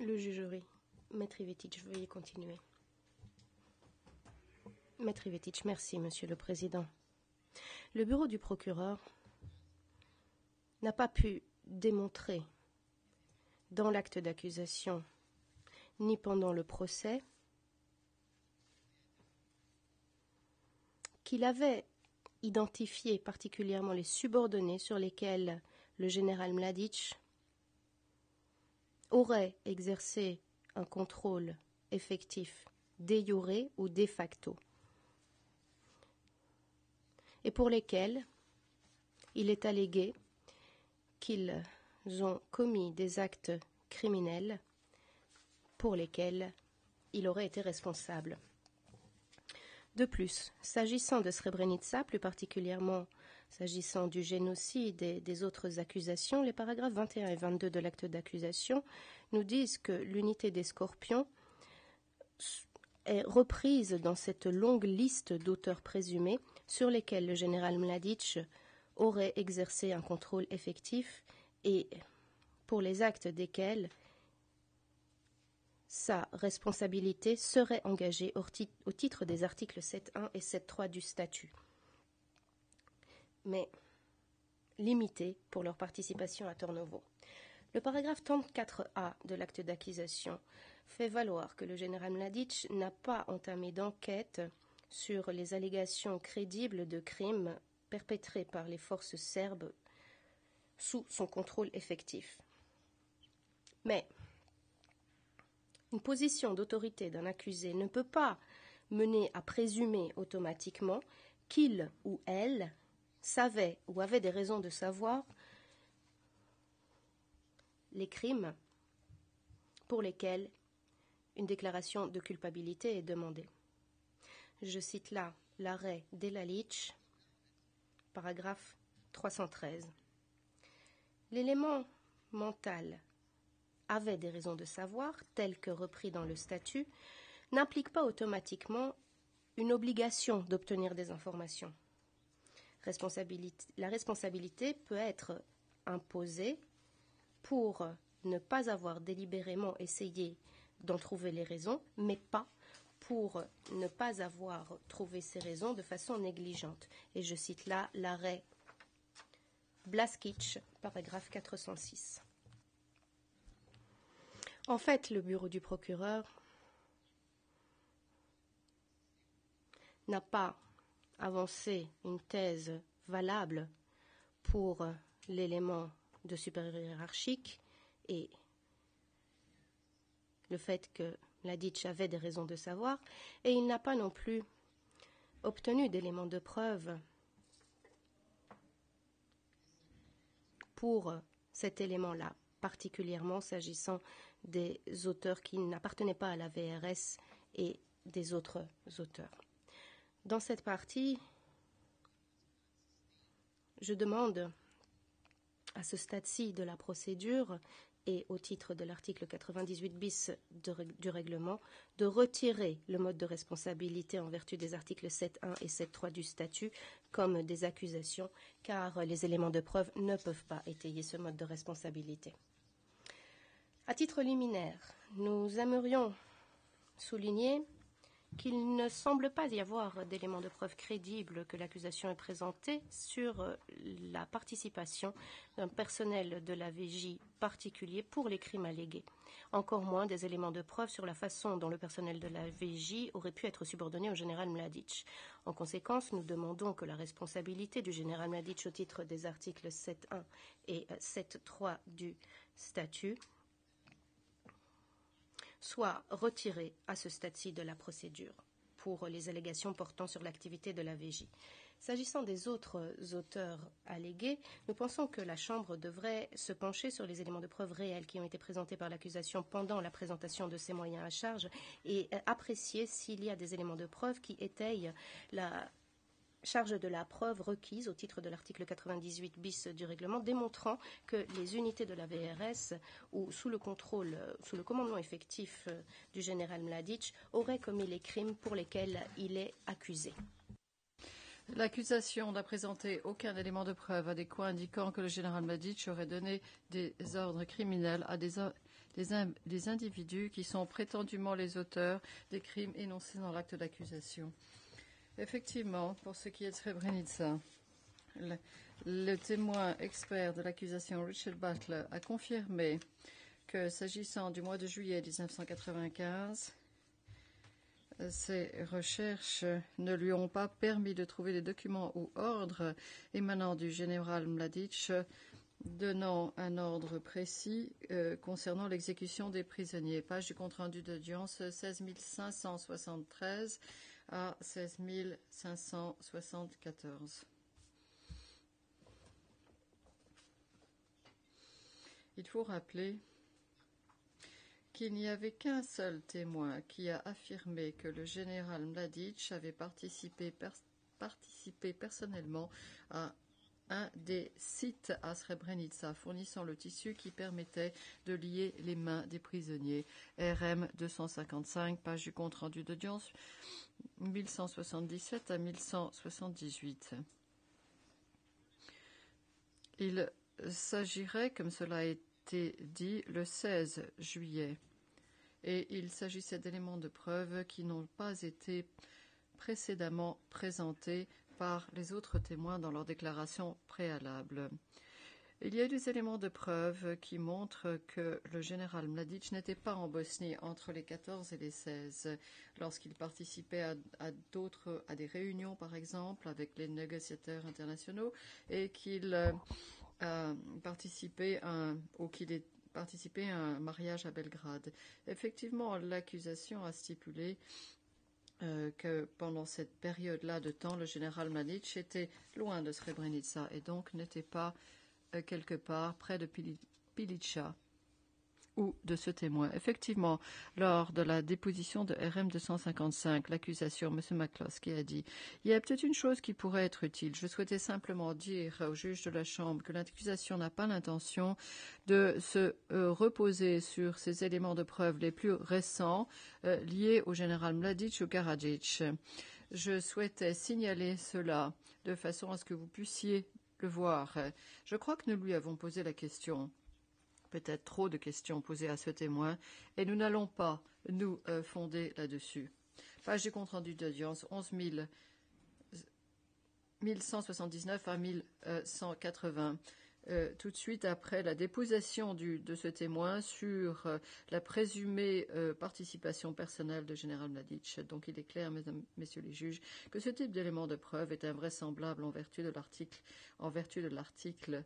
Le jugerie. Maître Ivetic, veuillez continuer. Maître Ivetic, merci, Monsieur le Président. Le bureau du procureur n'a pas pu démontrer dans l'acte d'accusation ni pendant le procès qu'il avait identifié particulièrement les subordonnés sur lesquels le général Mladic aurait exercé un contrôle effectif de jure ou de facto, et pour lesquels il est allégué qu'ils ont commis des actes criminels pour lesquels il aurait été responsable. De plus, s'agissant de Srebrenica, plus particulièrement s'agissant du génocide et des autres accusations, les paragraphes 21 et 22 de l'acte d'accusation nous disent que l'unité des Scorpions est reprise dans cette longue liste d'auteurs présumés sur lesquels le général Mladic aurait exercé un contrôle effectif et pour les actes desquels sa responsabilité serait engagée au titre des articles 7.1 et 7.3 du statut, mais limitée pour leur participation à tort nouveau. Le paragraphe 34A de l'acte d'accusation fait valoir que le général Mladic n'a pas entamé d'enquête sur les allégations crédibles de crimes perpétrés par les forces serbes sous son contrôle effectif. Mais une position d'autorité d'un accusé ne peut pas mener à présumer automatiquement qu'il ou elle savait ou avait des raisons de savoir les crimes pour lesquels une déclaration de culpabilité est demandée. Je cite là l'arrêt Delalic, paragraphe 313. L'élément mental avait des raisons de savoir, tel que repris dans le statut, n'implique pas automatiquement une obligation d'obtenir des informations. La responsabilité peut être imposée pour ne pas avoir délibérément essayé d'en trouver les raisons, mais pas pour ne pas avoir trouvé ces raisons de façon négligente. Et je cite là l'arrêt Blaskic, paragraphe 406. En fait, le bureau du procureur n'a pas avancé une thèse valable pour l'élément de supérieur hiérarchique et le fait que Mladic avait des raisons de savoir, et il n'a pas non plus obtenu d'éléments de preuve pour cet élément-là, particulièrement s'agissant des auteurs qui n'appartenaient pas à la VRS et des autres auteurs. Dans cette partie, je demande à ce stade-ci de la procédure et au titre de l'article 98 bis du règlement, de retirer le mode de responsabilité en vertu des articles 7.1 et 7.3 du statut comme des accusations, car les éléments de preuve ne peuvent pas étayer ce mode de responsabilité. À titre liminaire, nous aimerions souligner qu'il ne semble pas y avoir d'éléments de preuve crédibles que l'accusation ait présenté sur la participation d'un personnel de la VJ particulier pour les crimes allégués. Encore moins des éléments de preuve sur la façon dont le personnel de la VJ aurait pu être subordonné au général Mladic. En conséquence, nous demandons que la responsabilité du général Mladic au titre des articles 7.1 et 7.3 du statut soit retiré à ce stade-ci de la procédure pour les allégations portant sur l'activité de la VJ. S'agissant des autres auteurs allégués, nous pensons que la Chambre devrait se pencher sur les éléments de preuve réels qui ont été présentés par l'accusation pendant la présentation de ses moyens à charge et apprécier s'il y a des éléments de preuve qui étayent la charge de la preuve requise au titre de l'article 98 bis du règlement, démontrant que les unités de la VRS ou sous le commandement effectif du général Mladic auraient commis les crimes pour lesquels il est accusé. L'accusation n'a présenté aucun élément de preuve adéquat indiquant que le général Mladic aurait donné des ordres criminels à des des individus qui sont prétendument les auteurs des crimes énoncés dans l'acte d'accusation. Effectivement, pour ce qui est de Srebrenica, le témoin expert de l'accusation Richard Butler a confirmé que, s'agissant du mois de juillet 1995, ses recherches ne lui ont pas permis de trouver des documents ou ordres émanant du général Mladic donnant un ordre précis concernant l'exécution des prisonniers. Page du compte-rendu d'audience 16 573 à 16 574. Il faut rappeler qu'il n'y avait qu'un seul témoin qui a affirmé que le général Mladic avait participé personnellement à un des sites à Srebrenica, fournissant le tissu qui permettait de lier les mains des prisonniers. RM 255, page du compte-rendu d'audience 1177 à 1178. Il s'agirait, comme cela a été dit, le 16 juillet. Et il s'agissait d'éléments de preuve qui n'ont pas été précédemment présentés par les autres témoins dans leur déclaration préalable. Il y a des éléments de preuve qui montrent que le général Mladic n'était pas en Bosnie entre les 14 et les 16, lorsqu'il participait à des réunions, par exemple, avec les négociateurs internationaux, et qu'il participait à un mariage à Belgrade. Effectivement, l'accusation a stipulé que pendant cette période-là de temps, le général Mladic était loin de Srebrenica et donc n'était pas quelque part près de Pilića ou de ce témoin. Effectivement, lors de la déposition de RM 255, l'accusation, M. McCloskey a dit « Il y a peut-être une chose qui pourrait être utile. Je souhaitais simplement dire au juge de la Chambre que l'accusation n'a pas l'intention de se reposer sur ces éléments de preuve les plus récents liés au général Mladic ou Karadzic. Je souhaitais signaler cela de façon à ce que vous puissiez le voir. Je crois que nous lui avons posé la question. Peut-être trop de questions posées à ce témoin, et nous n'allons pas nous fonder là-dessus. Page du compte-rendu d'audience 1179 à 1180. Tout de suite après la déposition de ce témoin sur la présumée participation personnelle de général Mladic. Donc il est clair, mesdames, messieurs les juges, que ce type d'élément de preuve est invraisemblable en vertu de l'article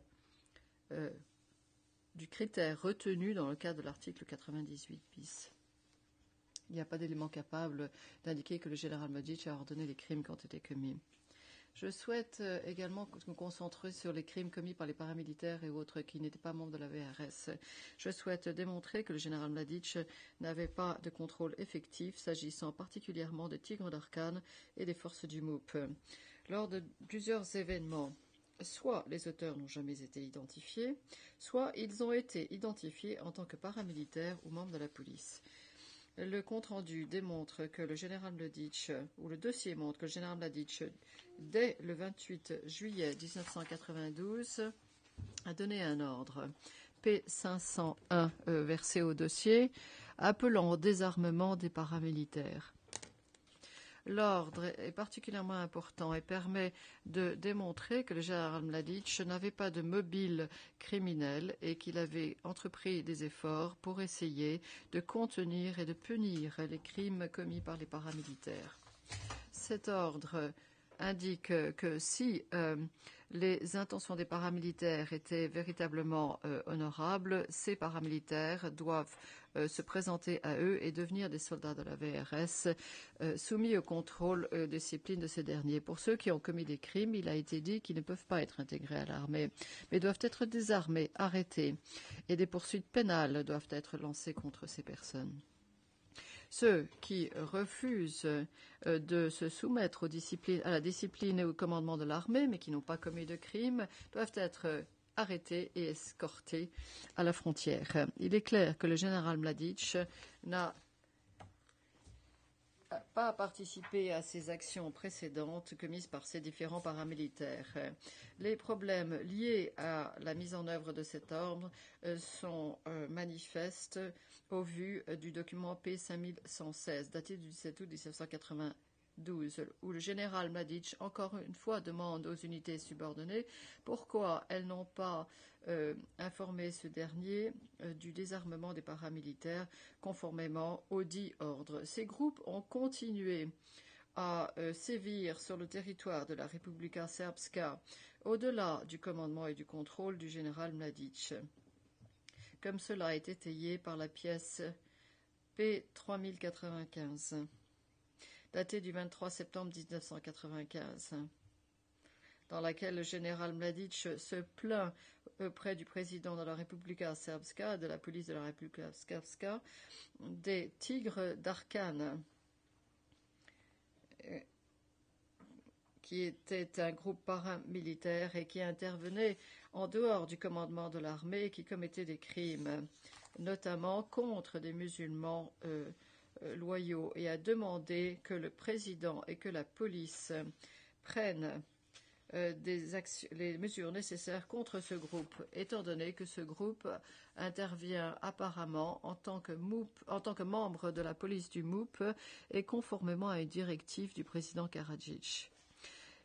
du critère retenu dans le cadre de l'article 98 bis. Il n'y a pas d'élément capable d'indiquer que le général Mladic a ordonné les crimes qui ont été commis. Je souhaite également me concentrer sur les crimes commis par les paramilitaires et autres qui n'étaient pas membres de la VRS. Je souhaite démontrer que le général Mladic n'avait pas de contrôle effectif, s'agissant particulièrement des Tigres d'Arkane et des forces du MOUP. Lors de plusieurs événements, soit les auteurs n'ont jamais été identifiés, soit ils ont été identifiés en tant que paramilitaires ou membres de la police. Le compte-rendu démontre que le général Mladic, ou le dossier montre que le général Mladic, dès le 28 juillet 1992, a donné un ordre P501 versé au dossier, appelant au désarmement des paramilitaires. L'ordre est particulièrement important et permet de démontrer que le général Mladic n'avait pas de mobile criminel et qu'il avait entrepris des efforts pour essayer de contenir et de punir les crimes commis par les paramilitaires. Cet ordre indique que si les intentions des paramilitaires étaient véritablement honorables, ces paramilitaires doivent se présenter à eux et devenir des soldats de la VRS soumis au contrôle discipline de ces derniers. Pour ceux qui ont commis des crimes, il a été dit qu'ils ne peuvent pas être intégrés à l'armée, mais doivent être désarmés, arrêtés, et des poursuites pénales doivent être lancées contre ces personnes. Ceux qui refusent de se soumettre à la discipline et au commandement de l'armée, mais qui n'ont pas commis de crime, doivent être arrêtés et escortés à la frontière. Il est clair que le général Mladic n'a pas participé à ces actions précédentes commises par ces différents paramilitaires. Les problèmes liés à la mise en œuvre de cet ordre sont manifestes au vu du document P5116, daté du 17 août 1992, où le général Mladic, encore une fois, demande aux unités subordonnées pourquoi elles n'ont pas informé ce dernier du désarmement des paramilitaires conformément au dit ordre. Ces groupes ont continué à sévir sur le territoire de la Republika Srpska au-delà du commandement et du contrôle du général Mladic, comme cela est étayé par la pièce P3095, datée du 23 septembre 1995. Dans laquelle le général Mladic se plaint auprès du président de la Republika Srpska, de la police de la Republika Srpska, des Tigres d'Arkane, qui était un groupe paramilitaire et qui intervenait en dehors du commandement de l'armée et qui commettait des crimes, notamment contre des musulmans loyaux, et a demandé que le président et que la police prennent les mesures nécessaires contre ce groupe, étant donné que ce groupe intervient apparemment en tant que membre de la police du MOUP et conformément à une directive du président Karadzic.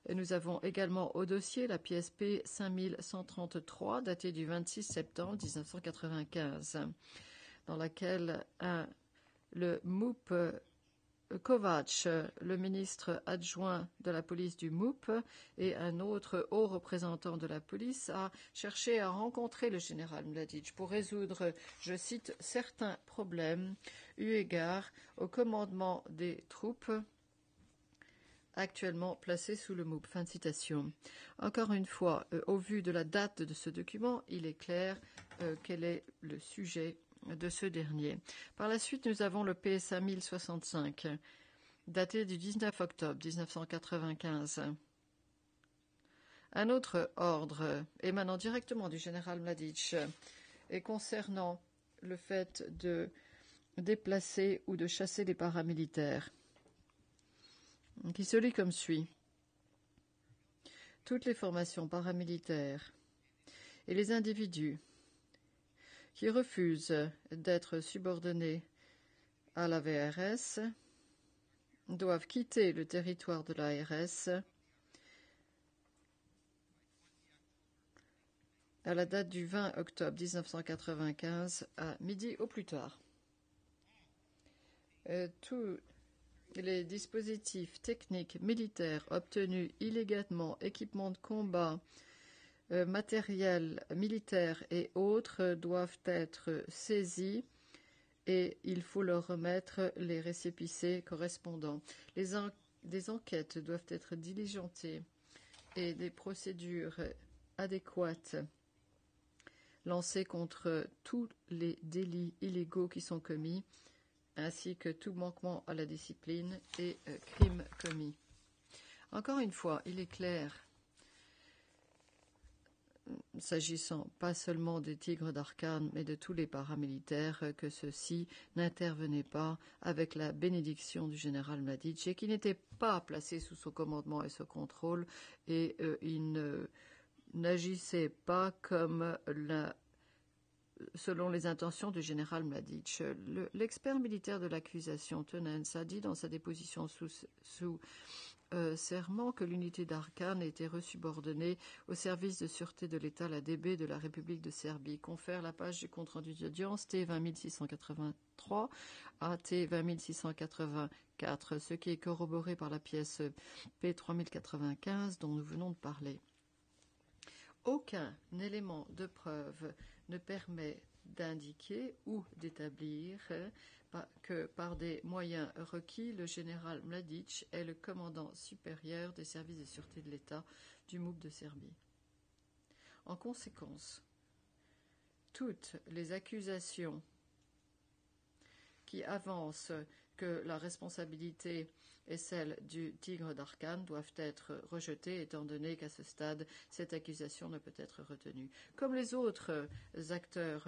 Et nous avons également au dossier la pièce P5133, datée du 26 septembre 1995, dans laquelle le MOUP Kovac, le ministre adjoint de la police du MOUP, et un autre haut représentant de la police a cherché à rencontrer le général Mladic pour résoudre, je cite, certains problèmes eu égard au commandement des troupes actuellement placées sous le MOUP. Fin de citation. Encore une fois, au vu de la date de ce document, il est clair quel est le sujet de ce dernier. Par la suite, nous avons le PSA 1065, daté du 19 octobre 1995. Un autre ordre émanant directement du général Mladic et concernant le fait de déplacer ou de chasser les paramilitaires, qui se lit comme suit. Toutes les formations paramilitaires et les individus qui refusent d'être subordonnés à la VRS doivent quitter le territoire de l'ARS à la date du 20 octobre 1995 à midi au plus tard. Tous les dispositifs techniques militaires obtenus illégalement, équipements de combat, matériel militaire et autres doivent être saisis et il faut leur remettre les récépissés correspondants. Des enquêtes doivent être diligentées et des procédures adéquates lancées contre tous les délits illégaux qui sont commis, ainsi que tout manquement à la discipline et crimes commis. Encore une fois, il est clair, s'agissant pas seulement des Tigres d'Arkane, mais de tous les paramilitaires, que ceux-ci n'intervenaient pas avec la bénédiction du général Mladic et qui n'étaient pas placés sous son commandement et son contrôle, et ils n'agissaient pas comme selon les intentions du général Mladic. L'expert militaire de l'accusation, Tenens, a dit dans sa déposition sous serment que l'unité d'Arkane était resubordonnée au service de sûreté de l'État, la DB de la République de Serbie. Confère la page du compte-rendu d'audience T20683 à T20684, ce qui est corroboré par la pièce P3095 dont nous venons de parler. Aucun élément de preuve ne permet d'indiquer ou d'établir que par des moyens requis, le général Mladic est le commandant supérieur des services de sûreté de l'État du MOUP de Serbie. En conséquence, toutes les accusations qui avancent que la responsabilité est celle du Tigre d'Arkane doivent être rejetées, étant donné qu'à ce stade, cette accusation ne peut être retenue. Comme les autres acteurs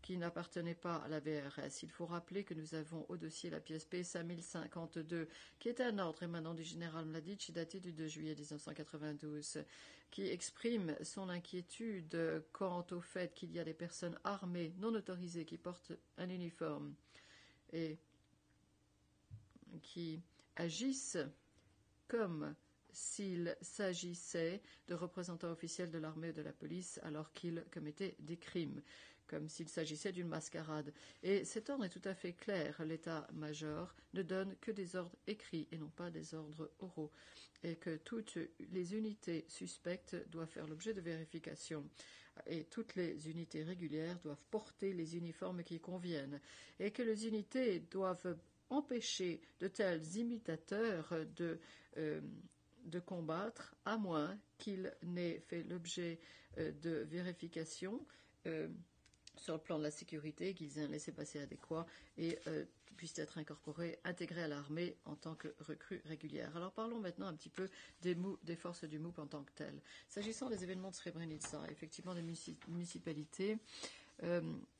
qui n'appartenait pas à la VRS. Il faut rappeler que nous avons au dossier la pièce P 5052, qui est un ordre émanant du général Mladic daté du 2 juillet 1992, qui exprime son inquiétude quant au fait qu'il y a des personnes armées non autorisées qui portent un uniforme et qui agissent comme s'il s'agissait de représentants officiels de l'armée ou de la police alors qu'ils commettaient des crimes, comme s'il s'agissait d'une mascarade. Et cet ordre est tout à fait clair. L'état-major ne donne que des ordres écrits et non pas des ordres oraux, et que toutes les unités suspectes doivent faire l'objet de vérification. Et toutes les unités régulières doivent porter les uniformes qui conviennent, et que les unités doivent empêcher de tels imitateurs de combattre, à moins qu'ils n'aient fait l'objet de vérifications sur le plan de la sécurité, qu'ils aient un laissez-passer adéquat et puissent être intégrés à l'armée en tant que recrues régulières. Alors parlons maintenant un petit peu des forces du MOUP en tant que telles. S'agissant des événements de Srebrenica, effectivement des municipalités,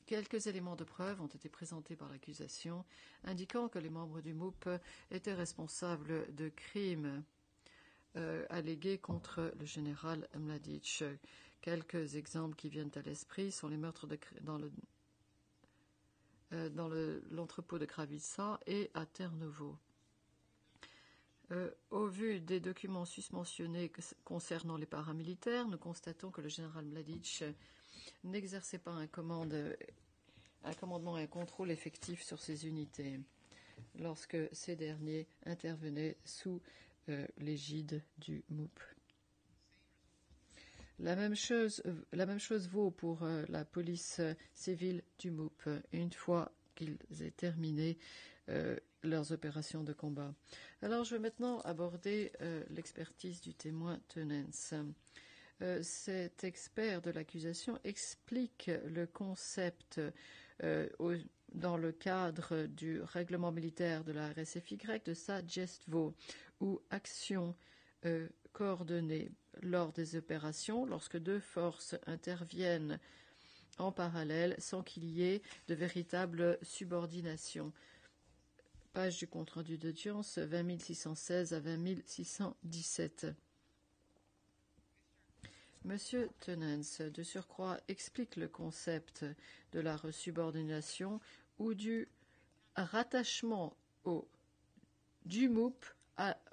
quelques éléments de preuve ont été présentés par l'accusation, indiquant que les membres du MOUP étaient responsables de crimes allégués contre le général Mladic. Quelques exemples qui viennent à l'esprit sont les meurtres dans l'entrepôt de Kravica et à Terre-Nouveau. Au vu des documents susmentionnés concernant les paramilitaires, nous constatons que le général Mladic n'exerçait pas un commandement et un contrôle effectif sur ces unités lorsque ces derniers intervenaient sous l'égide du MOUP. La même chose vaut pour la police civile du MOUP, une fois qu'ils aient terminé leurs opérations de combat. Alors je vais maintenant aborder l'expertise du témoin Tenens. Cet expert de l'accusation explique le concept dans le cadre du règlement militaire de la RSFY de sa GESTVO, ou action coordonnée lors des opérations, lorsque deux forces interviennent en parallèle sans qu'il y ait de véritable subordination. Page du compte-rendu d'audience 20616 à 20617. Monsieur Tenens, de surcroît, explique le concept de la subordination ou du rattachement du MOUP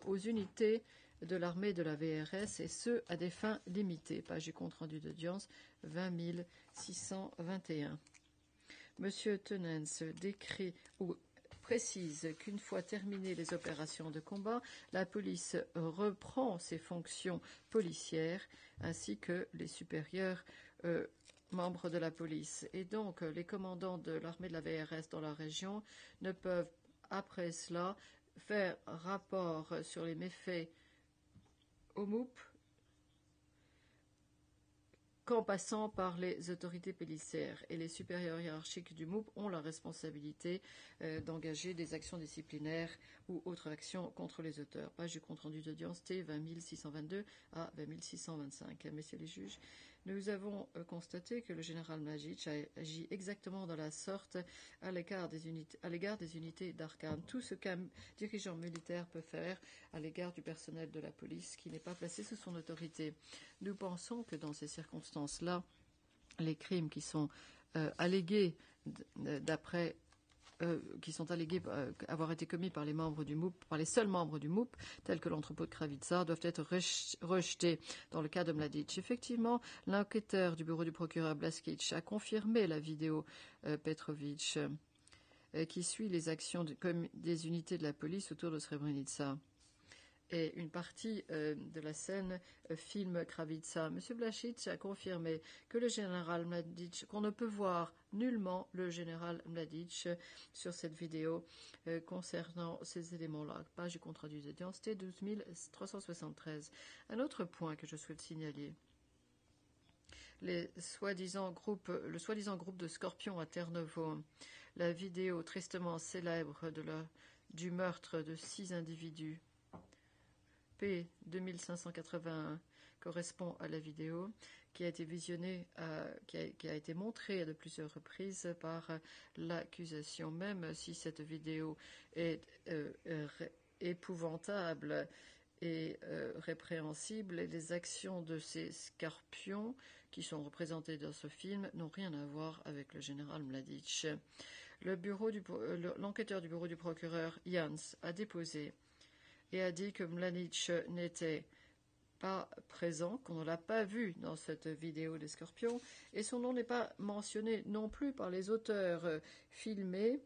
aux unités de l'armée de la VRS, et ce, à des fins limitées. Page du compte-rendu d'audience 20621. Monsieur Tenens décrit ou précise qu'une fois terminées les opérations de combat, la police reprend ses fonctions policières ainsi que les supérieurs membres de la police. Et donc, les commandants de l'armée de la VRS dans la région ne peuvent, après cela, faire rapport sur les méfaits au MOUP qu'en passant par les autorités policières. Et les supérieurs hiérarchiques du MOUP ont la responsabilité d'engager des actions disciplinaires ou autres actions contre les auteurs. Page du compte-rendu d'audience T 20622 à 20625. Messieurs les juges, nous avons constaté que le général Mladic a agi exactement de la sorte à l'égard des unités d'Arkane. Tout ce qu'un dirigeant militaire peut faire à l'égard du personnel de la police qui n'est pas placé sous son autorité. Nous pensons que dans ces circonstances-là, les crimes qui sont allégués avoir été commis par les membres du MOUP, par les seuls membres du MOUP, tels que l'entrepôt de Kravica, doivent être rejetés dans le cas de Mladic. Effectivement, l'enquêteur du bureau du procureur Blaskic a confirmé la vidéo Petrovic qui suit les actions des unités de la police autour de Srebrenica. Et une partie de la scène filme Kravica. M. Blašić a confirmé que le général Mladic, qu'on ne peut voir nullement le général Mladic sur cette vidéo concernant ces éléments-là. Page du compte-rendu d'audience T 12373. Un autre point que je souhaite signaler. Le soi-disant groupe de Scorpions à Terre-Nouveau, la vidéo tristement célèbre du meurtre de 6 individus. P 2581 correspond à la vidéo qui a été visionné, qui a été montré à de plusieurs reprises par l'accusation, même si cette vidéo est épouvantable et répréhensible, et les actions de ces scorpions qui sont représentés dans ce film n'ont rien à voir avec le général Mladic. L'enquêteur du bureau du procureur Jans a déposé et a dit que Mladic n'était pas présent, qu'on ne l'a pas vu dans cette vidéo des scorpions, et son nom n'est pas mentionné non plus par les auteurs filmés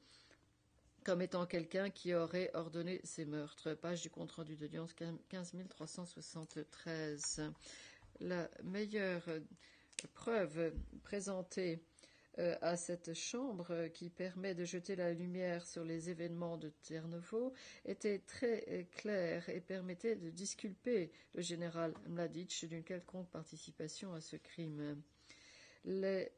comme étant quelqu'un qui aurait ordonné ces meurtres. Page du compte-rendu d'audience 15373. La meilleure preuve présentée à cette chambre qui permet de jeter la lumière sur les événements de Terre-Nouveau était très claire et permettait de disculper le général Mladic d'une quelconque participation à ce crime. Les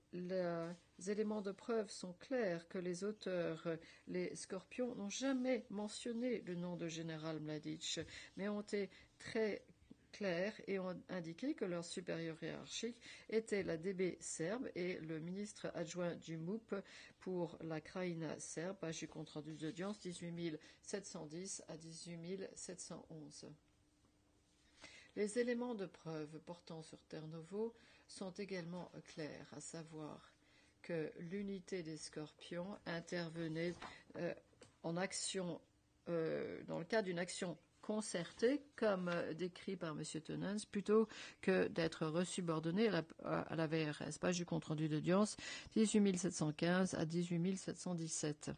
éléments de preuve sont clairs que les auteurs, les scorpions, n'ont jamais mentionné le nom de général Mladic, mais ont été très clairs et ont indiqué que leur supérieur hiérarchique était la DB serbe et le ministre adjoint du MUP pour la Krajina serbe, page du compte-rendu d'audience 18710 à 18711. Les éléments de preuve portant sur Terre-Nouveau sont également clairs, à savoir que l'unité des scorpions intervenait en action, dans le cadre d'une action concertée, comme décrit par M. Tenens, plutôt que d'être resubordonné à la VRS. Page du compte-rendu d'audience 18715 à 18717.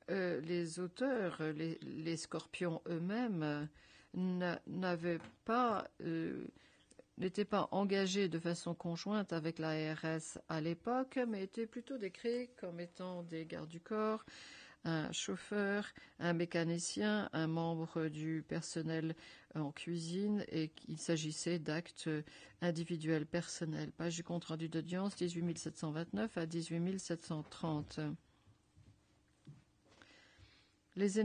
Les auteurs, les scorpions eux-mêmes, n'étaient pas engagés de façon conjointe avec la ARS à l'époque, mais étaient plutôt décrits comme étant des gardes du corps, un chauffeur, un mécanicien, un membre du personnel en cuisine, et qu'il s'agissait d'actes individuels personnels. Page du compte-rendu d'audience 18729 à 18730. Les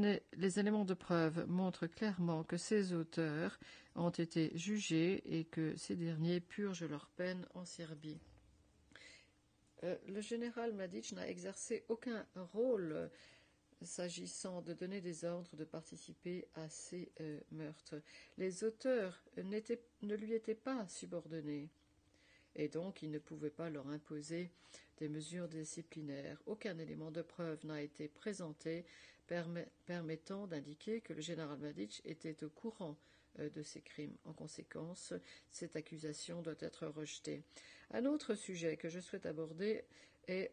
éléments de preuve montrent clairement que ces auteurs ont été jugés et que ces derniers purgent leur peine en Serbie. Le général Mladic n'a exercé aucun rôle s'agissant de donner des ordres de participer à ces meurtres. Les auteurs ne lui étaient pas subordonnés et donc il ne pouvait pas leur imposer des mesures disciplinaires. Aucun élément de preuve n'a été présenté permettant d'indiquer que le général Mladic était au courant de ces crimes. En conséquence, cette accusation doit être rejetée. Un autre sujet que je souhaite aborder est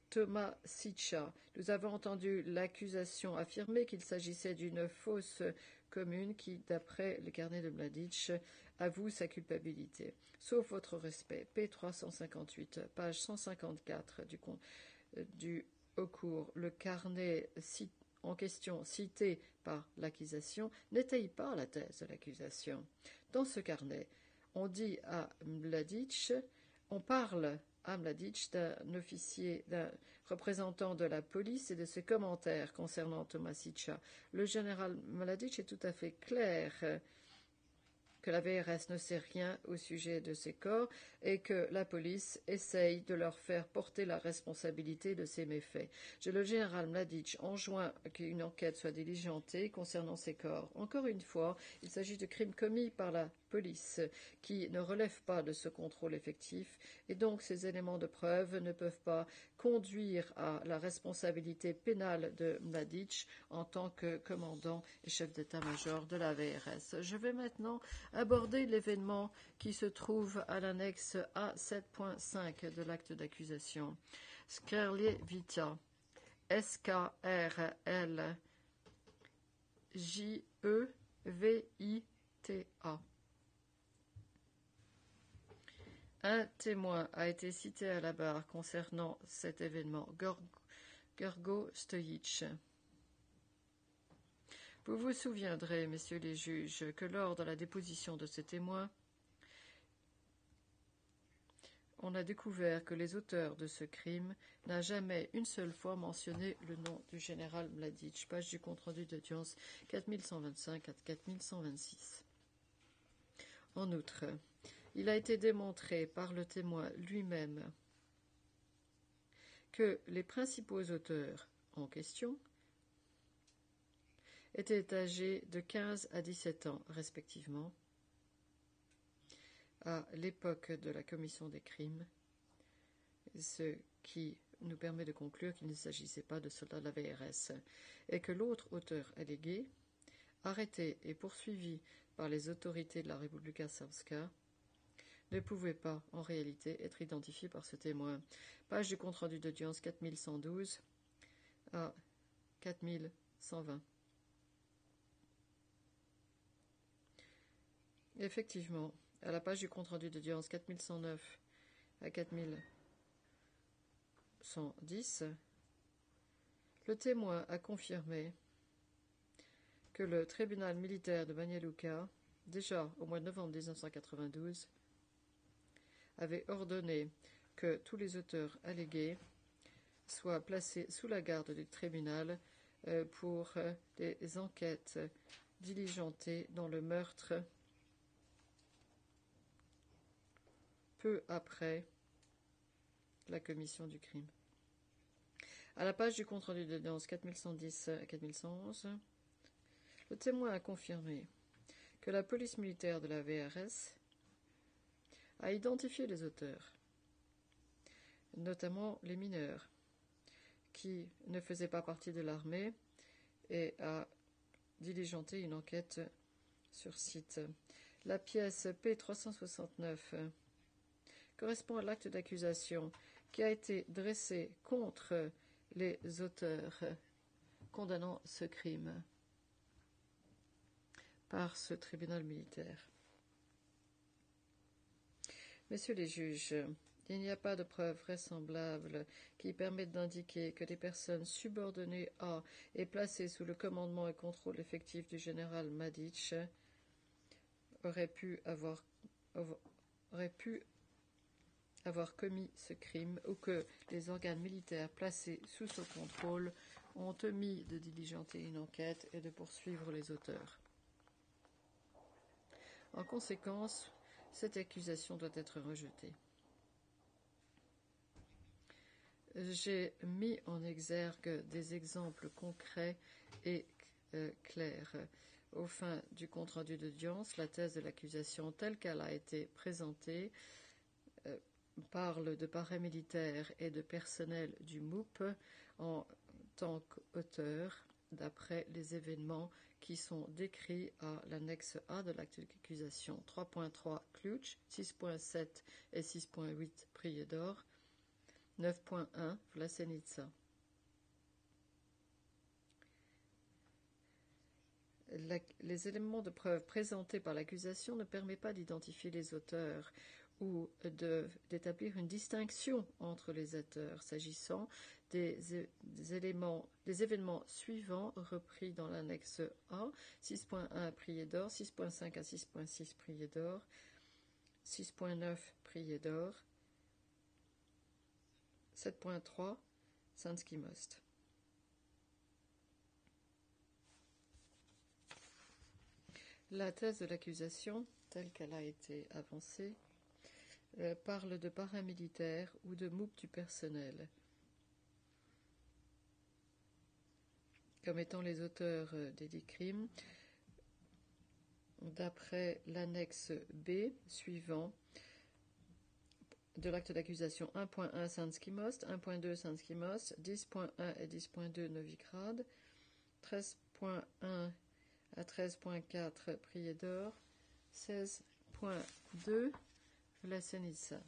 Thomas Sicha. Nous avons entendu l'accusation affirmer qu'il s'agissait d'une fausse commune qui, d'après le carnet de Mladic, avoue sa culpabilité. Sauf votre respect, P358, page 154 du au cours, le carnet en question cité par l'accusation n'étaye pas la thèse de l'accusation. Dans ce carnet, on dit à Mladic, on parle à Mladic d'un officier, d'un représentant de la police et de ses commentaires concernant Thomas Sicha. Le général Mladic est tout à fait clair que la VRS ne sait rien au sujet de ces corps et que la police essaye de leur faire porter la responsabilité de ces méfaits. Le général Mladic enjoint qu'une enquête soit diligentée concernant ces corps. Encore une fois, il s'agit de crimes commis par la police qui ne relèvent pas de ce contrôle effectif et donc ces éléments de preuve ne peuvent pas conduire à la responsabilité pénale de Mladic en tant que commandant et chef d'état-major de la VRS. Je vais maintenant aborder l'événement qui se trouve à l'annexe A7.5 de l'acte d'accusation. Skrljevita, Skrljevita. Un témoin a été cité à la barre concernant cet événement, Grgo Stojic. Vous vous souviendrez, messieurs les juges, que lors de la déposition de ces témoins, on a découvert que les auteurs de ce crime n'ont jamais une seule fois mentionné le nom du général Mladic. Page du compte-rendu d'audience 4125 à 4126. En outre, il a été démontré par le témoin lui-même que les principaux auteurs en question étaient âgés de 15 à 17 ans respectivement à l'époque de la commission des crimes, ce qui nous permet de conclure qu'il ne s'agissait pas de soldats de la VRS, et que l'autre auteur allégué, arrêté et poursuivi par les autorités de la Republika Srpska, ne pouvait pas, en réalité, être identifié par ce témoin. Page du compte-rendu d'audience 4112 à 4120. Effectivement, à la page du compte-rendu d'audience 4109 à 4110, le témoin a confirmé que le tribunal militaire de Banja Luka, déjà au mois de novembre 1992, avait ordonné que tous les auteurs allégués soient placés sous la garde du tribunal pour des enquêtes diligentées dans le meurtre peu après la commission du crime. À la page du compte-rendu d'audience 4110 à 4111, le témoin a confirmé que la police militaire de la VRS a identifié les auteurs, notamment les mineurs, qui ne faisaient pas partie de l'armée, et a diligenté une enquête sur site. La pièce P369 correspond à l'acte d'accusation qui a été dressé contre les auteurs condamnant ce crime par ce tribunal militaire. Messieurs les juges, il n'y a pas de preuves vraisemblables qui permettent d'indiquer que des personnes subordonnées à et placées sous le commandement et contrôle effectif du général Mladić auraient pu avoir commis ce crime, ou que les organes militaires placés sous ce contrôle ont omis de diligenter une enquête et de poursuivre les auteurs. En conséquence, cette accusation doit être rejetée. J'ai mis en exergue des exemples concrets et clairs. Au fin du compte-rendu d'audience, la thèse de l'accusation telle qu'elle a été présentée parle de paramilitaires et de personnel du MUP en tant qu'auteurs, d'après les événements qui sont décrits à l'annexe A de l'acte d'accusation 3.3 Ključ, 6.7 et 6.8 Prijedor, 9.1 Vlasenica. Les éléments de preuve présentés par l'accusation ne permettent pas d'identifier les auteurs ou d'établir une distinction entre les auteurs s'agissant des événements suivants repris dans l'annexe A, 6.1 Prijedor, 6.5 à 6.6 Prijedor, 6.9 Prijedor, 7.3 Srpski Most. La thèse de l'accusation, telle qu'elle a été avancée, parle de paramilitaires ou de MUP du personnel comme étant les auteurs des dits crimes, d'après l'annexe B suivant de l'acte d'accusation 1.1 Srpski Most, 1.2 Srpski Most, 10.1 et 10.2 Novigrad, 13.1 à 13.4 Prijedor, 16.2 Vlasenica.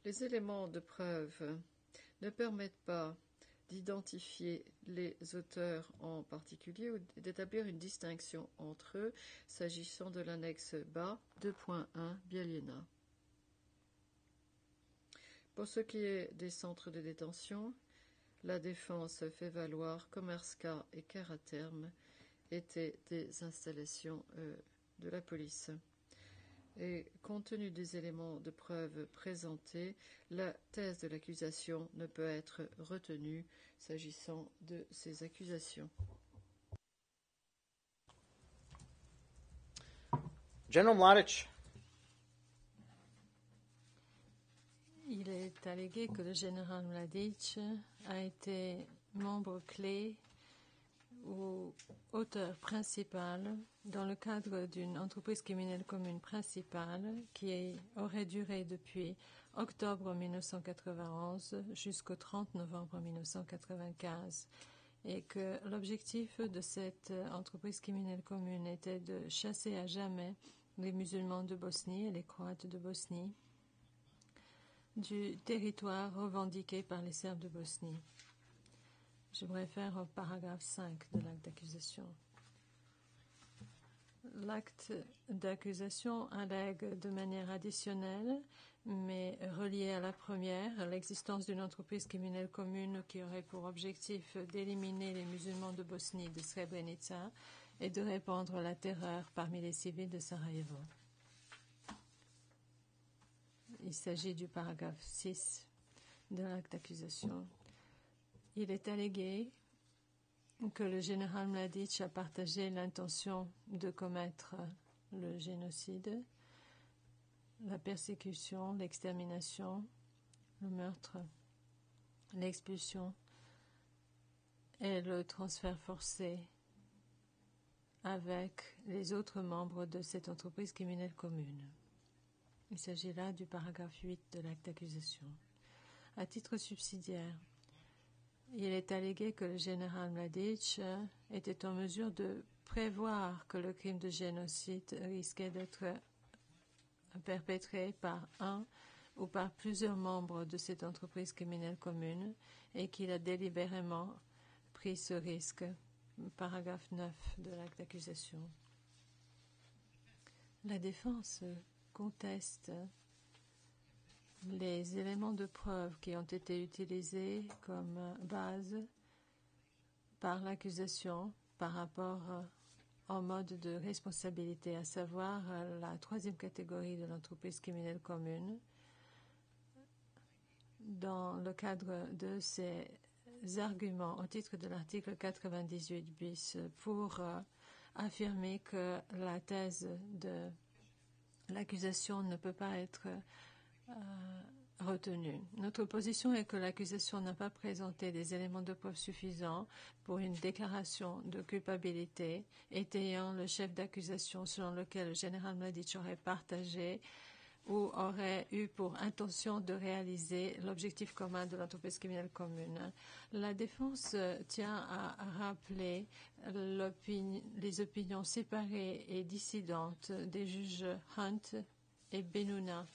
Les éléments de preuve ne permettent pas d'identifier les auteurs en particulier ou d'établir une distinction entre eux s'agissant de l'annexe bas 2.1 Bijeljina. Pour ce qui est des centres de détention, la défense fait valoir qu'Omerska et Karaterm étaient des installations de la police. Et compte tenu des éléments de preuve présentés, la thèse de l'accusation ne peut être retenue s'agissant de ces accusations. General Mladic. Il est allégué que le général Mladic a été membre clé ou auteur principal dans le cadre d'une entreprise criminelle commune principale qui aurait duré depuis octobre 1991 jusqu'au 30 novembre 1995 et que l'objectif de cette entreprise criminelle commune était de chasser à jamais les musulmans de Bosnie et les Croates de Bosnie du territoire revendiqué par les Serbes de Bosnie. Je me réfère au paragraphe 5 de l'acte d'accusation. L'acte d'accusation allègue de manière additionnelle, mais reliée à la première, l'existence d'une entreprise criminelle commune qui aurait pour objectif d'éliminer les musulmans de Bosnie de Srebrenica et de répandre la terreur parmi les civils de Sarajevo. Il s'agit du paragraphe 6 de l'acte d'accusation. Il est allégué que le général Mladic a partagé l'intention de commettre le génocide, la persécution, l'extermination, le meurtre, l'expulsion et le transfert forcé avec les autres membres de cette entreprise criminelle commune. Il s'agit là du paragraphe 8 de l'acte d'accusation. À titre subsidiaire, il est allégué que le général Mladic était en mesure de prévoir que le crime de génocide risquait d'être perpétré par un ou par plusieurs membres de cette entreprise criminelle commune et qu'il a délibérément pris ce risque. Paragraphe 9 de l'acte d'accusation. La défense conteste les éléments de preuve qui ont été utilisés comme base par l'accusation par rapport au mode de responsabilité, à savoir la troisième catégorie de l'entreprise criminelle commune. Dans le cadre de ces arguments au titre de l'article 98 bis pour affirmer que la thèse de l'accusation ne peut pas être retenue. Notre position est que l'accusation n'a pas présenté des éléments de preuve suffisants pour une déclaration de culpabilité étayant le chef d'accusation selon lequel le général Mladic aurait partagé ou aurait eu pour intention de réaliser l'objectif commun de l'entreprise criminelle commune. La défense tient à rappeler les opinions séparées et dissidentes des juges Hunt et Benouna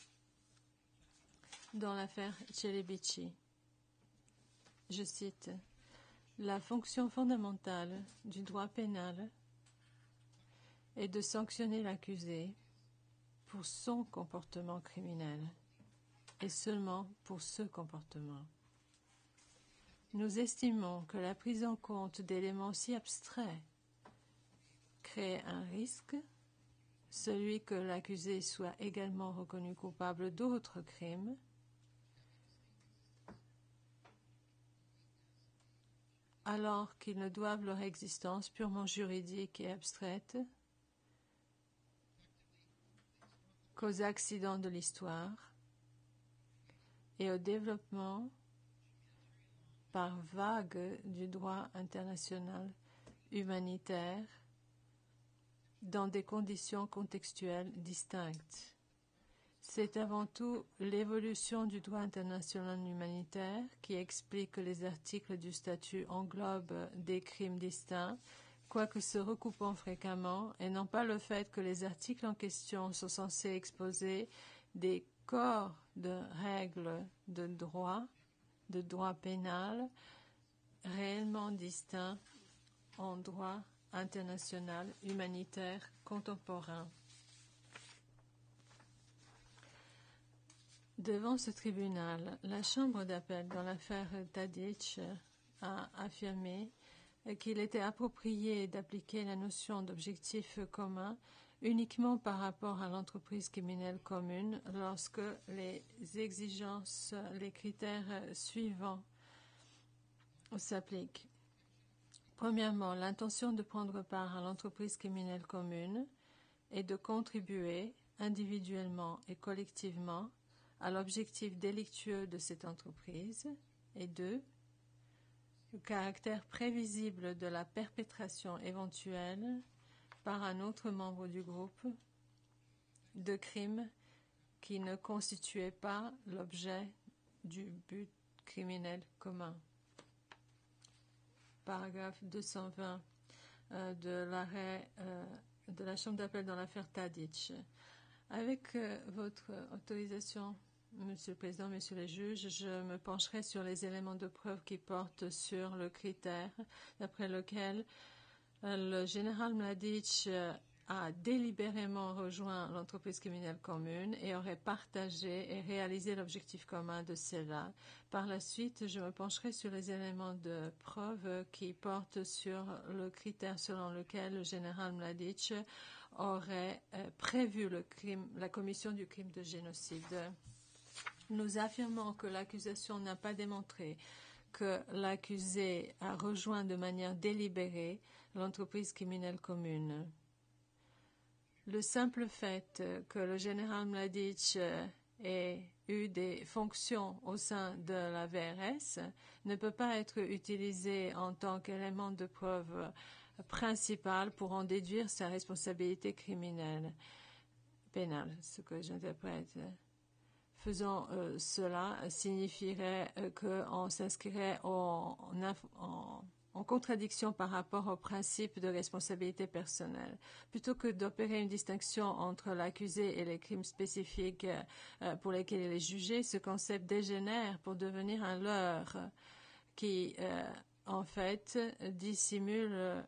dans l'affaire Celebici. Je cite, « La fonction fondamentale du droit pénal est de sanctionner l'accusé pour son comportement criminel et seulement pour ce comportement. Nous estimons que la prise en compte d'éléments si abstraits crée un risque, celui que l'accusé soit également reconnu coupable d'autres crimes, alors qu'ils ne doivent leur existence purement juridique et abstraite qu'aux accidents de l'histoire et au développement par vague du droit international humanitaire dans des conditions contextuelles distinctes. C'est avant tout l'évolution du droit international humanitaire qui explique que les articles du statut englobent des crimes distincts, quoique se recoupant fréquemment, et non pas le fait que les articles en question sont censés exposer des corps de règles de droit pénal, réellement distincts en droit international humanitaire contemporain. Devant ce tribunal, la Chambre d'appel dans l'affaire Tadic a affirmé qu'il était approprié d'appliquer la notion d'objectif commun uniquement par rapport à l'entreprise criminelle commune lorsque les exigences, les critères suivants s'appliquent. Premièrement, l'intention de prendre part à l'entreprise criminelle commune est de contribuer individuellement et collectivement à l'objectif délictueux de cette entreprise. Et 2. Le caractère prévisible de la perpétration éventuelle par un autre membre du groupe de crimes qui ne constituaient pas l'objet du but criminel commun. Paragraphe 220 de l'arrêt de la Chambre d'appel dans l'affaire Tadic. Avec votre autorisation, Monsieur le Président, Messieurs les juges, je me pencherai sur les éléments de preuve qui portent sur le critère d'après lequel le général Mladic a délibérément rejoint l'entreprise criminelle commune et aurait partagé et réalisé l'objectif commun de celle-là. Par la suite, je me pencherai sur les éléments de preuve qui portent sur le critère selon lequel le général Mladic aurait prévu le crime, la commission du crime de génocide. Nous affirmons que l'accusation n'a pas démontré que l'accusé a rejoint de manière délibérée l'entreprise criminelle commune. Le simple fait que le général Mladic ait eu des fonctions au sein de la VRS ne peut pas être utilisé en tant qu'élément de preuve principal pour en déduire sa responsabilité criminelle pénale, ce que j'interprète. Faisant cela signifierait qu'on s'inscrirait en contradiction par rapport au principe de responsabilité personnelle. Plutôt que d'opérer une distinction entre l'accusé et les crimes spécifiques pour lesquels il est jugé, ce concept dégénère pour devenir un leurre qui, en fait, dissimule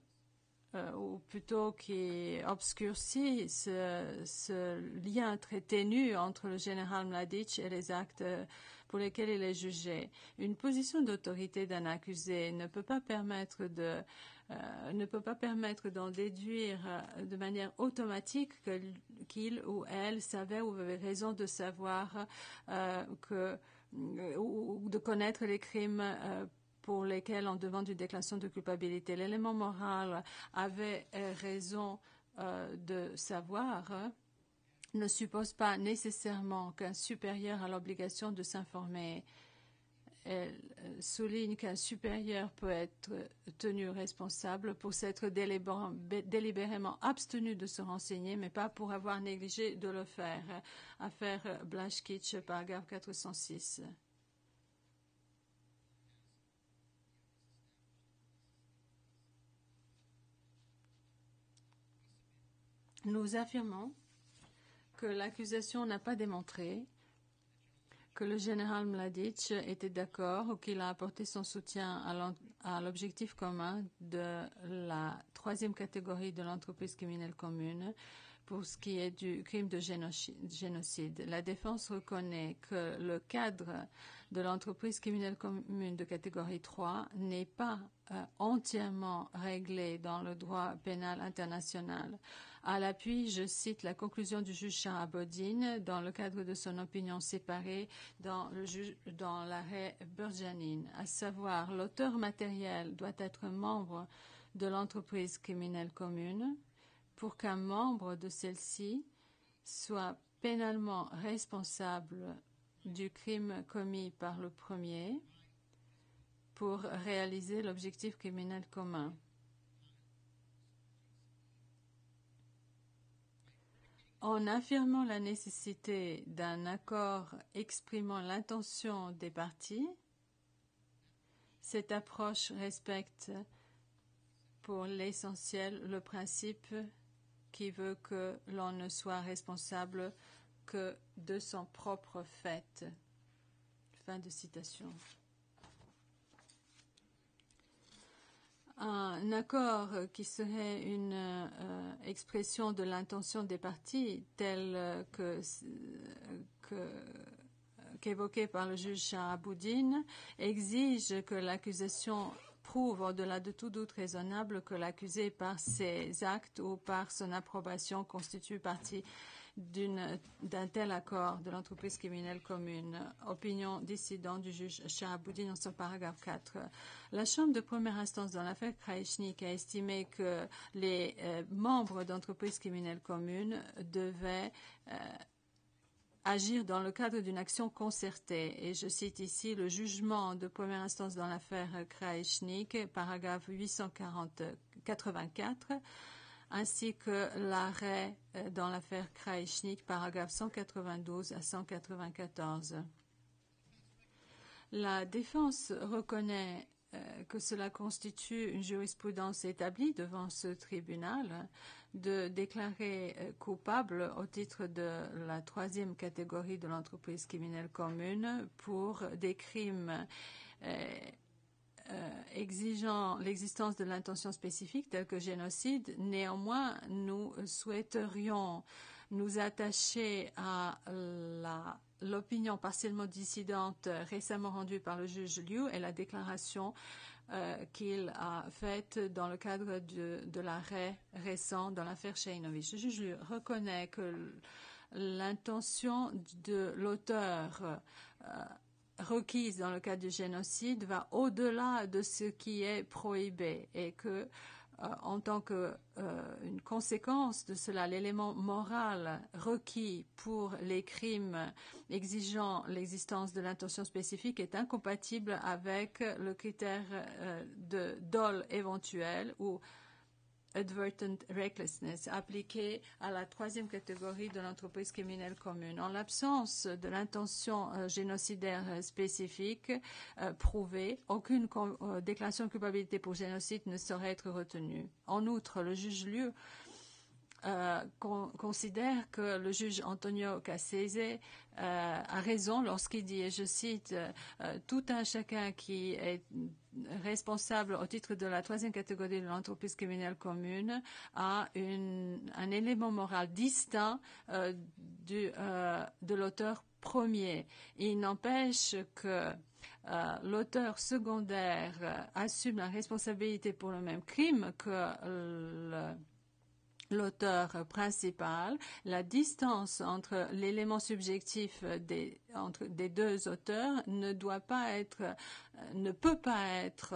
ou plutôt qui obscurcit ce lien très ténu entre le général Mladic et les actes pour lesquels il est jugé. Une position d'autorité d'un accusé ne peut pas permettre d'en déduire de manière automatique qu'il ou elle savait ou avait raison de savoir ou de connaître les crimes pour lesquels on demande une déclaration de culpabilité. L'élément moral avait raison de savoir ne suppose pas nécessairement qu'un supérieur a l'obligation de s'informer. Elle souligne qu'un supérieur peut être tenu responsable pour s'être délibérément abstenu de se renseigner, mais pas pour avoir négligé de le faire. Affaire Blashkitch, paragraphe 406. Nous affirmons que l'accusation n'a pas démontré que le général Mladic était d'accord ou qu'il a apporté son soutien à l'objectif commun de la troisième catégorie de l'entreprise criminelle commune pour ce qui est du crime de génocide. La défense reconnaît que le cadre de l'entreprise criminelle commune de catégorie 3 n'est pas entièrement réglé dans le droit pénal international. À l'appui, je cite la conclusion du juge Shahabuddin dans le cadre de son opinion séparée dans l'arrêt Burjanin, à savoir l'auteur matériel doit être membre de l'entreprise criminelle commune pour qu'un membre de celle-ci soit pénalement responsable du crime commis par le premier pour réaliser l'objectif criminel commun. En affirmant la nécessité d'un accord exprimant l'intention des parties, cette approche respecte pour l'essentiel le principe qui veut que l'on ne soit responsable que de son propre fait. Fin de citation. Un accord qui serait une expression de l'intention des parties, telle qu'évoquée par le juge Shahabuddin, exige que l'accusation prouve au-delà de tout doute raisonnable que l'accusé par ses actes ou par son approbation constitue partie d'un tel accord de l'entreprise criminelle commune. Opinion dissidente du juge Shahabuddin dans son paragraphe 4. La Chambre de première instance dans l'affaire Kraïchnik a estimé que les membres d'entreprises criminelles communes devaient agir dans le cadre d'une action concertée. Et je cite ici le jugement de première instance dans l'affaire Kraïchnik, paragraphe 884, ainsi que l'arrêt dans l'affaire Kraïchnik, paragraphe 192 à 194. La défense reconnaît que cela constitue une jurisprudence établie devant ce tribunal de déclarer coupable au titre de la troisième catégorie de l'entreprise criminelle commune pour des crimes exigeant l'existence de l'intention spécifique telle que génocide. Néanmoins, nous souhaiterions nous attacher à l'opinion partiellement dissidente récemment rendue par le juge Liu et la déclaration qu'il a faite dans le cadre de l'arrêt récent dans l'affaire Shainovich. Le juge Liu reconnaît que l'intention de l'auteur requise dans le cas du génocide va au-delà de ce qui est prohibé et que en tant qu'une conséquence de cela, l'élément moral requis pour les crimes exigeant l'existence de l'intention spécifique est incompatible avec le critère de dol éventuel ou advertent recklessness appliqué à la troisième catégorie de l'entreprise criminelle commune. En l'absence de l'intention génocidaire spécifique prouvée, aucune déclaration de culpabilité pour génocide ne saurait être retenue. En outre, le juge Liu considère que le juge Antonio Cassese a raison lorsqu'il dit, et je cite, tout un chacun qui est responsable au titre de la troisième catégorie de l'entreprise criminelle commune a un élément moral distinct de l'auteur premier. Il n'empêche que l'auteur secondaire assume la responsabilité pour le même crime que l'auteur principal. La distance entre l'élément subjectif entre des deux auteurs ne peut pas être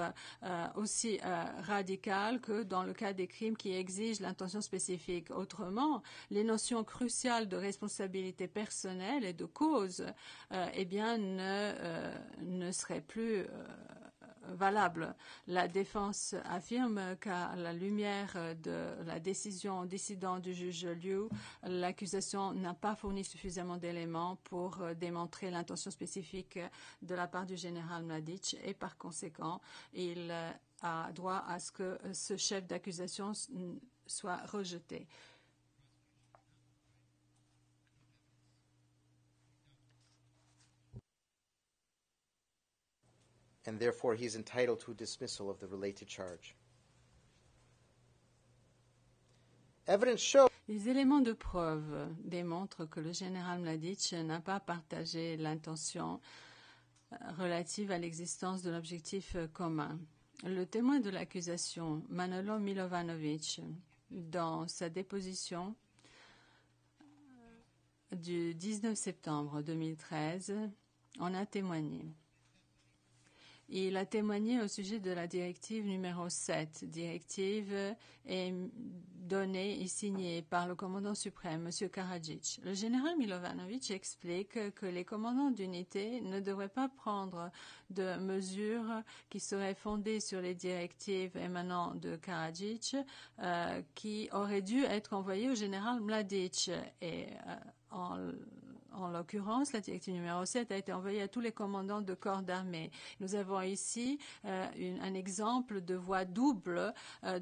aussi radicale que dans le cas des crimes qui exigent l'intention spécifique. Autrement, les notions cruciales de responsabilité personnelle et de cause, ne seraient plus valable. La défense affirme qu'à la lumière de la décision dissidente du juge Liu, l'accusation n'a pas fourni suffisamment d'éléments pour démontrer l'intention spécifique de la part du général Mladic et par conséquent, il a droit à ce que ce chef d'accusation soit rejeté. And therefore he is entitled to a dismissal of the related charge. Evidence shows. Les éléments de preuve démontrent que le général Mladic n'a pas partagé l'intention relative à l'existence de l'objectif commun. Le témoin de l'accusation, Manolo Milovanovic, dans sa déposition du 19 septembre 2013, en a témoigné. Il a témoigné au sujet de la directive numéro 7. Directive est donnée et signée par le commandant suprême, M. Karadzic. Le général Milovanovic explique que les commandants d'unité ne devraient pas prendre de mesures qui seraient fondées sur les directives émanant de Karadzic, qui auraient dû être envoyées au général Mladic. Et en l'occurrence, la directive numéro 7 a été envoyée à tous les commandants de corps d'armée. Nous avons ici un exemple de voie double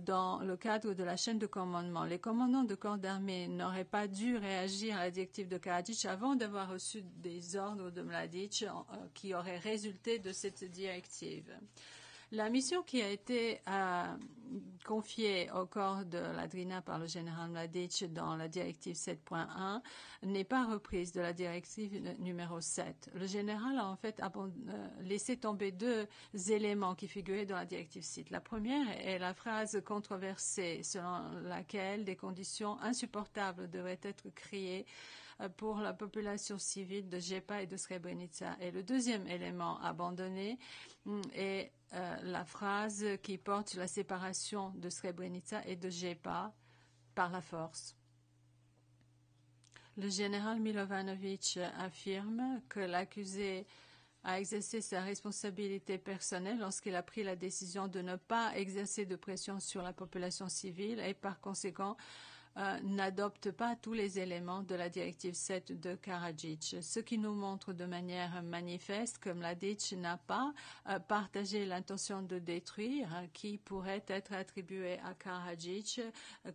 dans le cadre de la chaîne de commandement. Les commandants de corps d'armée n'auraient pas dû réagir à la directive de Karadzic avant d'avoir reçu des ordres de Mladic qui auraient résulté de cette directive. La mission qui a été confiée au corps de l'ADRINA par le général Mladic dans la directive 7.1 n'est pas reprise de la directive numéro 7. Le général a en fait laissé tomber deux éléments qui figuraient dans la directive 7. La première est la phrase controversée selon laquelle des conditions insupportables devraient être créées pour la population civile de Jepa et de Srebrenica. Et le deuxième élément abandonné est la phrase qui porte sur la séparation de Srebrenica et de Jepa par la force. Le général Milovanovic affirme que l'accusé a exercé sa responsabilité personnelle lorsqu'il a pris la décision de ne pas exercer de pression sur la population civile et par conséquent n'adopte pas tous les éléments de la directive 7 de Karadzic, ce qui nous montre de manière manifeste que Mladic n'a pas partagé l'intention de détruire qui pourrait être attribuée à Karadzic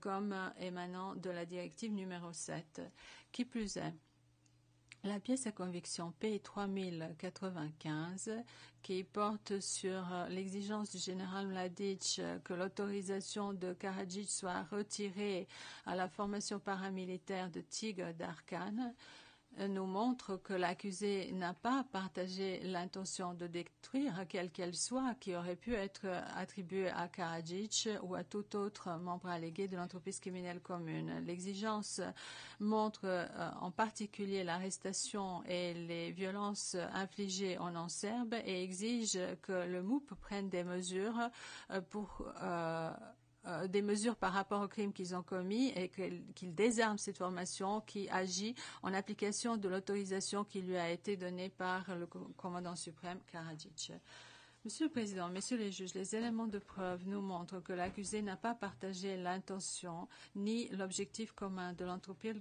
comme émanant de la directive numéro 7. Qui plus est, la pièce à conviction P3095, qui porte sur l'exigence du général Mladic que l'autorisation de Karadzic soit retirée à la formation paramilitaire de Tigre d'Arkane, nous montre que l'accusé n'a pas partagé l'intention de détruire, quelle qu'elle soit, qui aurait pu être attribuée à Karadzic ou à tout autre membre allégué de l'entreprise criminelle commune. L'exigence montre en particulier l'arrestation et les violences infligées aux non-serbes et exige que le MOUP prenne des mesures des mesures par rapport aux crimes qu'ils ont commis et qu'il désarme cette formation qui agit en application de l'autorisation qui lui a été donnée par le commandant suprême Karadzic. Monsieur le Président, Messieurs les juges, les éléments de preuve nous montrent que l'accusé n'a pas partagé l'intention ni l'objectif commun de l'entreprise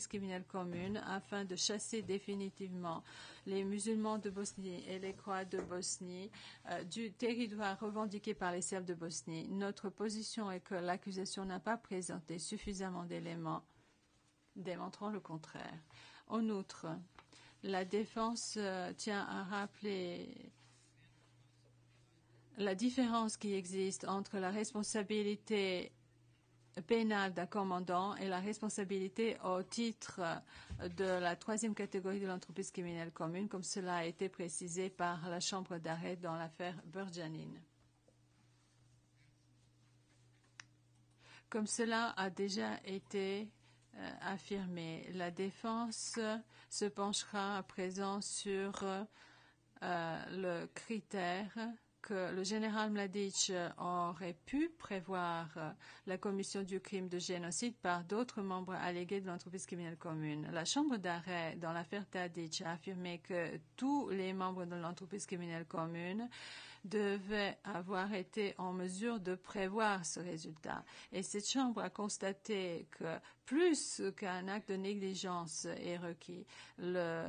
criminelle commune afin de chasser définitivement les musulmans de Bosnie et les Croates de Bosnie du territoire revendiqué par les Serbes de Bosnie. Notre position est que l'accusation n'a pas présenté suffisamment d'éléments démontrant le contraire. En outre, la défense tient à rappeler la différence qui existe entre la responsabilité pénale d'un commandant et la responsabilité au titre de la troisième catégorie de l'entreprise criminelle commune, comme cela a été précisé par la Chambre d'arrêt dans l'affaire Burjanin. Comme cela a déjà été affirmé, la défense se penchera à présent sur le critère que le général Mladic aurait pu prévoir la commission du crime de génocide par d'autres membres allégués de l'entreprise criminelle commune. La Chambre d'arrêt dans l'affaire Tadic a affirmé que tous les membres de l'entreprise criminelle commune devaient avoir été en mesure de prévoir ce résultat. Et cette Chambre a constaté que plus qu'un acte de négligence est requis, le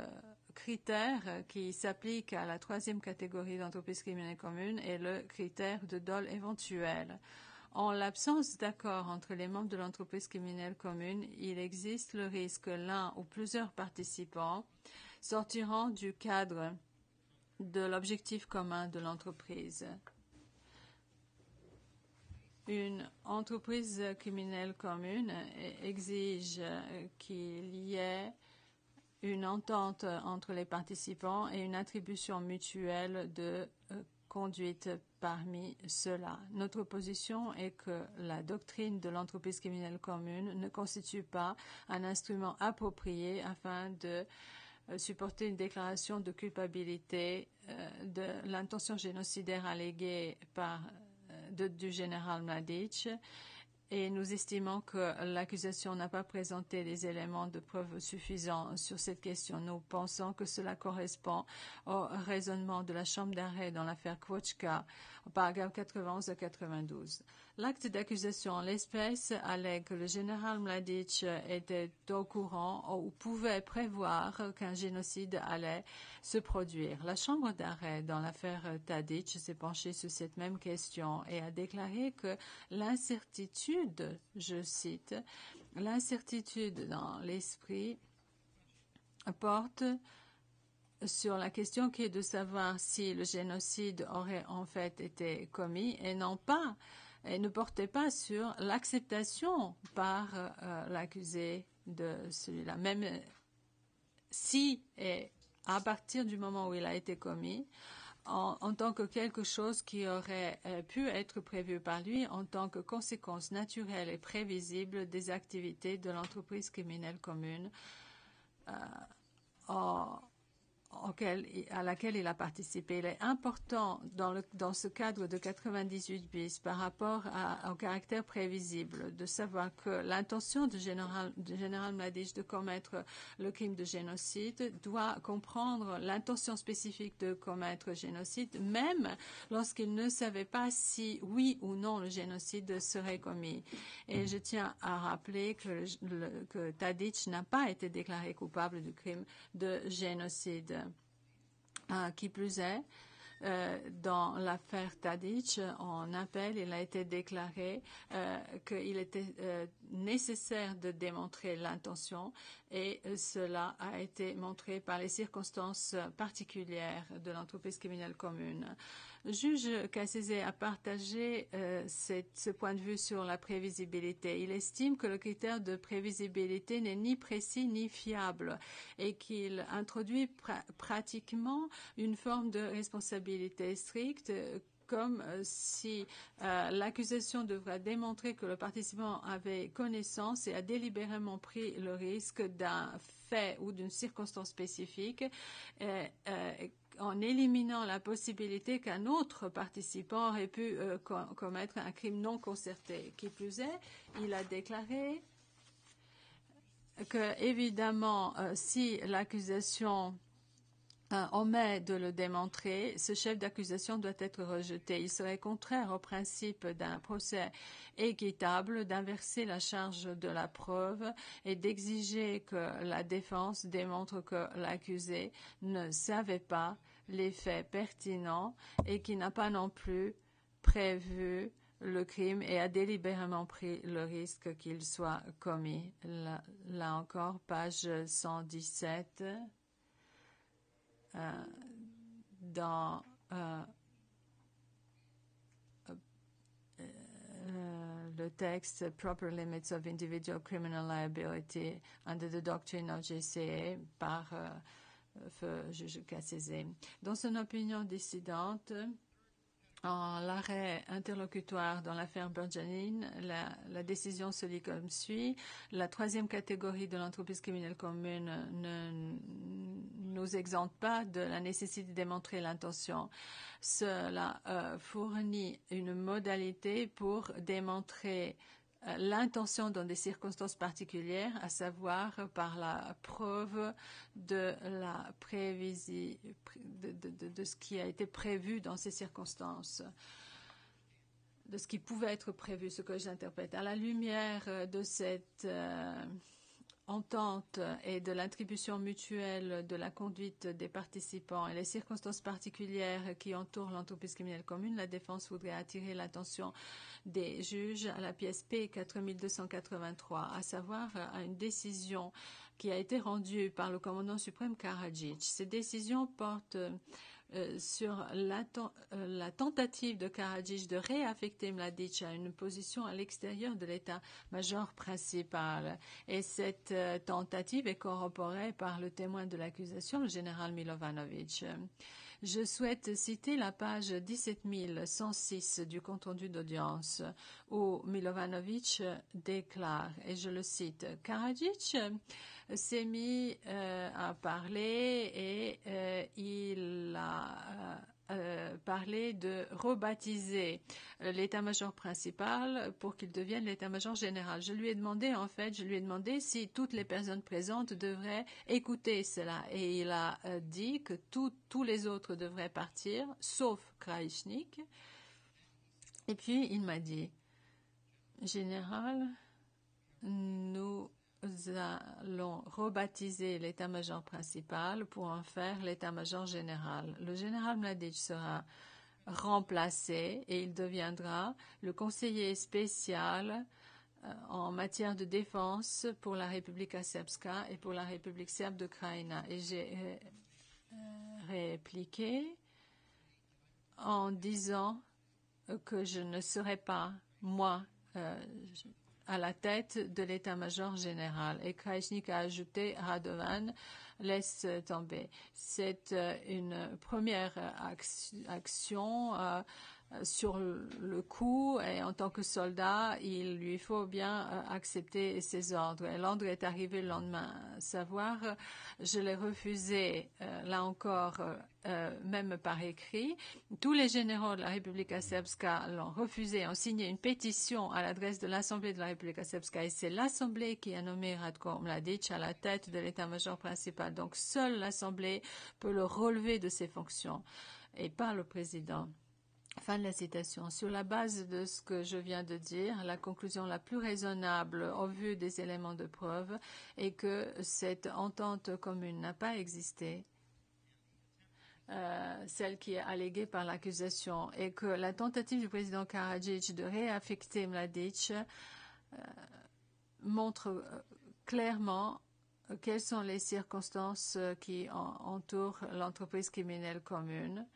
critère qui s'applique à la troisième catégorie d'entreprise criminelle commune est le critère de dol éventuel. En l'absence d'accord entre les membres de l'entreprise criminelle commune, il existe le risque que l'un ou plusieurs participants sortiront du cadre de l'objectif commun de l'entreprise. Une entreprise criminelle commune exige qu'il y ait une entente entre les participants et une attribution mutuelle de conduite parmi ceux-là. Notre position est que la doctrine de l'entreprise criminelle commune ne constitue pas un instrument approprié afin de supporter une déclaration de culpabilité de l'intention génocidaire alléguée du général Mladic. Et nous estimons que l'accusation n'a pas présenté des éléments de preuve suffisants sur cette question. Nous pensons que cela correspond au raisonnement de la Chambre d'arrêt dans l'affaire Kvochka, au paragraphe 91 à 92. L'acte d'accusation en l'espèce allègue que le général Mladic était au courant ou pouvait prévoir qu'un génocide allait se produire. La Chambre d'arrêt dans l'affaire Tadic s'est penchée sur cette même question et a déclaré que l'incertitude, je cite, l'incertitude dans l'esprit porte sur la question qui est de savoir si le génocide aurait en fait été commis et ne portait pas sur l'acceptation par l'accusé de celui-là. Même si et à partir du moment où il a été commis, en tant que quelque chose qui aurait pu être prévu par lui en tant que conséquence naturelle et prévisible des activités de l'entreprise criminelle commune à laquelle il a participé. Il est important dans ce cadre de 98 bis par rapport au caractère prévisible de savoir que l'intention du général Mladic de commettre le crime de génocide doit comprendre l'intention spécifique de commettre génocide, même lorsqu'il ne savait pas si oui ou non le génocide serait commis. Et je tiens à rappeler que Tadic n'a pas été déclaré coupable du crime de génocide. Qui plus est, dans l'affaire Tadic, en appel, il a été déclaré qu'il était nécessaire de démontrer l'intention et cela a été montré par les circonstances particulières de l'entreprise criminelle commune. Le juge Cassese a partagé ce point de vue sur la prévisibilité. Il estime que le critère de prévisibilité n'est ni précis ni fiable et qu'il introduit pratiquement une forme de responsabilité stricte comme si l'accusation devrait démontrer que le participant avait connaissance et a délibérément pris le risque d'un fait ou d'une circonstance spécifique en éliminant la possibilité qu'un autre participant aurait pu commettre un crime non concerté. Qui plus est, il a déclaré que, évidemment, si l'accusation omet de le démontrer, ce chef d'accusation doit être rejeté. Il serait contraire au principe d'un procès équitable d'inverser la charge de la preuve et d'exiger que la défense démontre que l'accusé ne savait pas les faits pertinents et qui n'a pas non plus prévu le crime et a délibérément pris le risque qu'il soit commis. Là encore, page 117. Dans le texte Proper Limits of Individual Criminal Liability under the Doctrine of JCA par feu juge Cassese. Dans son opinion dissidente, en l'arrêt interlocutoire dans l'affaire Burjanin, la décision se lit comme suit. La troisième catégorie de l'entreprise criminelle commune ne nous exempte pas de la nécessité de démontrer l'intention. Cela fournit une modalité pour démontrer l'intention dans des circonstances particulières, à savoir par la preuve de la de ce qui a été prévu dans ces circonstances, de ce qui pouvait être prévu, ce que j'interprète. À la lumière de cette entente et de l'attribution mutuelle de la conduite des participants et les circonstances particulières qui entourent l'entreprise criminelle commune, la défense voudrait attirer l'attention des juges à la pièce P 4283, à savoir à une décision qui a été rendue par le commandant suprême Karadzic. Ces décisions portent sur la tentative de Karadzic de réaffecter Mladic à une position à l'extérieur de l'état-major principal. Et cette tentative est corroborée par le témoin de l'accusation, le général Milovanovic. Je souhaite citer la page 17106 du compte-rendu d'audience où Milovanovic déclare, et je le cite, « Karadzic s'est mis à parler et il a parlé de rebaptiser l'état-major principal pour qu'il devienne l'état-major général. Je lui ai demandé si toutes les personnes présentes devraient écouter cela. Et il a dit que tous les autres devraient partir, sauf Kraïchnik. Et puis il m'a dit, général, nous allons rebaptiser l'état-major principal pour en faire l'état-major général. Le général Mladic sera remplacé et il deviendra le conseiller spécial en matière de défense pour la République Srpska et pour la République serbe de Krajina. Et j'ai répliqué en disant que je ne serais pas, moi, à la tête de l'état-major général. Et Krajnik a ajouté, Radovan laisse tomber. C'est une première action sur le coup, et en tant que soldat, il lui faut bien accepter ses ordres. Et l'ordre est arrivé le lendemain. Savoir, je l'ai refusé, là encore, même par écrit. Tous les généraux de la République Srpska l'ont refusé, ont signé une pétition à l'adresse de l'Assemblée de la République Srpska, et c'est l'Assemblée qui a nommé Ratko Mladic à la tête de l'état-major principal. Donc seule l'Assemblée peut le relever de ses fonctions, et pas le président. Fin de la citation. Sur la base de ce que je viens de dire, la conclusion la plus raisonnable au vu des éléments de preuve est que cette entente commune n'a pas existé, celle qui est alléguée par l'accusation, et que la tentative du président Karadzic de réaffecter Mladic montre clairement quelles sont les circonstances qui entourent l'entreprise criminelle commune,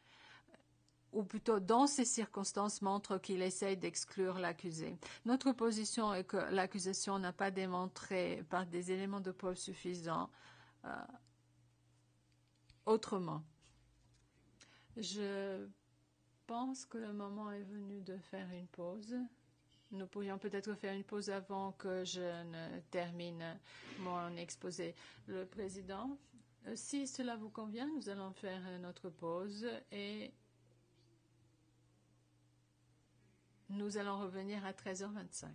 ou plutôt dans ces circonstances montre qu'il essaye d'exclure l'accusé. Notre position est que l'accusation n'a pas démontré par des éléments de preuve suffisants autrement. Je pense que le moment est venu de faire une pause. Nous pourrions peut-être faire une pause avant que je ne termine mon exposé. Le président, si cela vous convient, nous allons faire notre pause et nous allons revenir à 13h25.